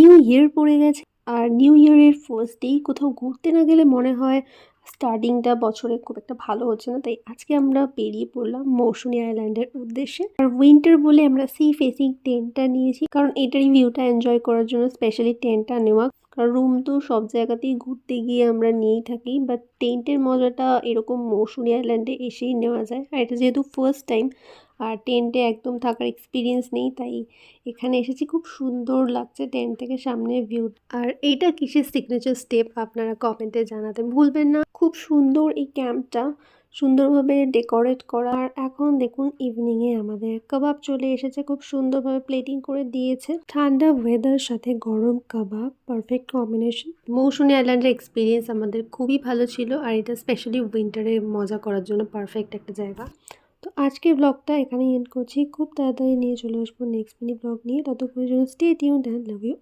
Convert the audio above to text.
New year পড়ে গেছে, আর new ইয়ারের ফার্স্ট ডেই কোথাও ঘুরতে না গেলে মনে হয় স্টার্টিংটা বছরে খুব একটা ভালো হচ্ছে না। তাই আজকে আমরা বেরিয়ে পড়লাম মৌসুনী আইল্যান্ডের উদ্দেশ্যে। আর উইন্টার বলে আমরা সি ফেসিং টেন্টটা নিয়েছি, কারণ এটারই ভিউটা এনজয় করার জন্য স্পেশালি টেন্টটা নেওয়া। কারণ রুম তো সব জায়গাতেই ঘুরতে গিয়ে আমরা নিয়েই থাকি, বাট টেন্টের মজাটা এরকম মৌসুনী আইল্যান্ডে এসেই নেওয়া যায়। আর এটা যেহেতু ফার্স্ট টাইম আর টেন্টে একদম থাকার এক্সপিরিয়েন্স নেই, তাই এখানে এসেছি। খুব সুন্দর লাগছে টেন্ট থেকে সামনের ভিউ। আর এইটা কিসের সিগনেচার স্টেপ আপনারা কমেন্টে জানাতে ভুলবেন না। খুব সুন্দর এই ক্যাম্পটা, সুন্দরভাবে ডেকোরেট করা। আর এখন দেখুন ইভিনিংয়ে আমাদের কাবাব চলে এসেছে, খুব সুন্দরভাবে প্লেটিং করে দিয়েছে। ঠান্ডা ওয়েদার সাথে গরম কাবাব, পারফেক্ট কম্বিনেশন। মৌসুনী আইল্যান্ডের এক্সপিরিয়েন্স আমাদের খুবই ভালো ছিল, আর এটা স্পেশালি উইন্টারে মজা করার জন্য পারফেক্ট একটা জায়গা। তো আজকের ব্লগটা এখানেই এন্ড করছি। খুব তাড়াতাড়ি নিয়ে চলে আসবো নেক্সট মিনি ব্লগ নিয়ে। ততক্ষণের জন্য stay tuned and love you.